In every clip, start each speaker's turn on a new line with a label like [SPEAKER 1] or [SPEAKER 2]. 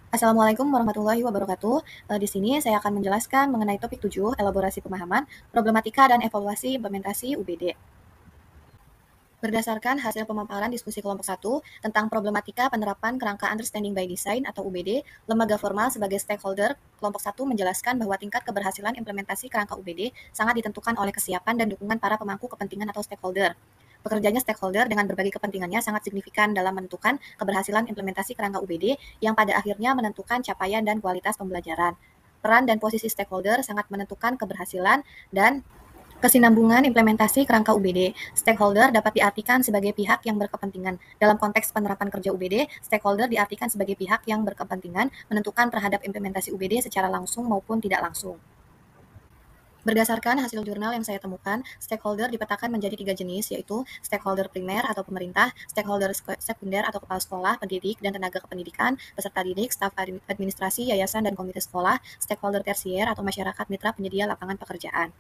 [SPEAKER 1] Assalamualaikum warahmatullahi wabarakatuh. Di sini saya akan menjelaskan mengenai topik 7, elaborasi pemahaman, problematika dan evaluasi implementasi UBD. Berdasarkan hasil pemaparan diskusi kelompok 1 tentang problematika penerapan kerangka Understanding by Design atau UBD, lembaga formal sebagai stakeholder, kelompok 1 menjelaskan bahwa tingkat keberhasilan implementasi kerangka UBD sangat ditentukan oleh kesiapan dan dukungan para pemangku kepentingan atau stakeholder. Pekerjanya stakeholder dengan berbagai kepentingannya sangat signifikan dalam menentukan keberhasilan implementasi kerangka UBD yang pada akhirnya menentukan capaian dan kualitas pembelajaran. Peran dan posisi stakeholder sangat menentukan keberhasilan dan kesinambungan implementasi kerangka UBD. Stakeholder dapat diartikan sebagai pihak yang berkepentingan. Dalam konteks penerapan kerja UBD, stakeholder diartikan sebagai pihak yang berkepentingan menentukan terhadap implementasi UBD secara langsung maupun tidak langsung. Berdasarkan hasil jurnal yang saya temukan, stakeholder dipetakan menjadi 3 jenis, yaitu stakeholder primer atau pemerintah, stakeholder sekunder atau kepala sekolah, pendidik, dan tenaga kependidikan, peserta didik, staf administrasi, yayasan, dan komite sekolah, stakeholder tersier atau masyarakat mitra penyedia lapangan pekerjaan.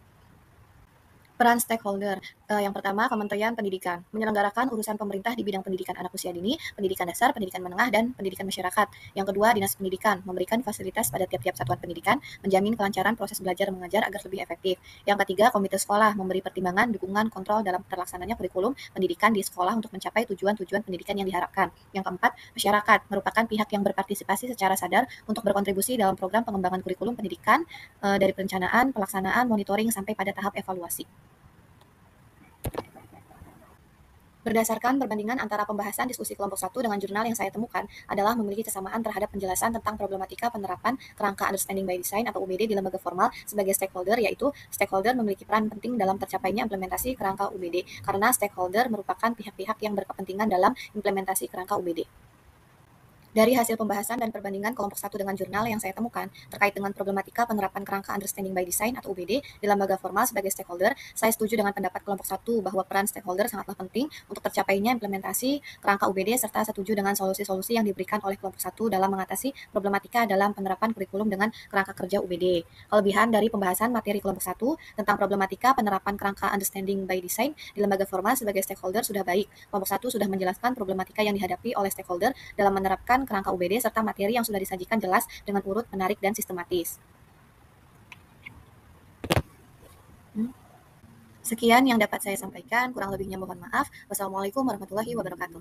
[SPEAKER 1] Peran stakeholder. Yang pertama, Kementerian Pendidikan. Menyelenggarakan urusan pemerintah di bidang pendidikan anak usia dini, pendidikan dasar, pendidikan menengah, dan pendidikan masyarakat. Yang kedua, Dinas Pendidikan. Memberikan fasilitas pada tiap-tiap satuan pendidikan, menjamin kelancaran proses belajar mengajar agar lebih efektif. Yang ketiga, Komite Sekolah. Memberi pertimbangan, dukungan, kontrol dalam terlaksananya kurikulum pendidikan di sekolah untuk mencapai tujuan-tujuan pendidikan yang diharapkan. Yang keempat, masyarakat. Merupakan pihak yang berpartisipasi secara sadar untuk berkontribusi dalam program pengembangan kurikulum pendidikan dari perencanaan, pelaksanaan, monitoring, sampai pada tahap evaluasi. Berdasarkan perbandingan antara pembahasan diskusi kelompok 1 dengan jurnal yang saya temukan adalah memiliki kesamaan terhadap penjelasan tentang problematika penerapan kerangka Understanding by Design atau UBD di lembaga formal sebagai stakeholder, yaitu stakeholder memiliki peran penting dalam tercapainya implementasi kerangka UBD karena stakeholder merupakan pihak-pihak yang berkepentingan dalam implementasi kerangka UBD. Dari hasil pembahasan dan perbandingan kelompok 1 dengan jurnal yang saya temukan terkait dengan problematika penerapan kerangka Understanding by Design atau UBD di lembaga formal sebagai stakeholder, saya setuju dengan pendapat kelompok 1 bahwa peran stakeholder sangatlah penting untuk tercapainya implementasi kerangka UBD serta setuju dengan solusi-solusi yang diberikan oleh kelompok 1 dalam mengatasi problematika dalam penerapan kurikulum dengan kerangka kerja UBD. Kelebihan dari pembahasan materi kelompok 1 tentang problematika penerapan kerangka Understanding by Design di lembaga formal sebagai stakeholder sudah baik. Kelompok 1 sudah menjelaskan problematika yang dihadapi oleh stakeholder dalam menerapkan kerangka UBD serta materi yang sudah disajikan jelas dengan urut, menarik, dan sistematis. Sekian yang dapat saya sampaikan, kurang lebihnya mohon maaf. Wassalamualaikum warahmatullahi wabarakatuh.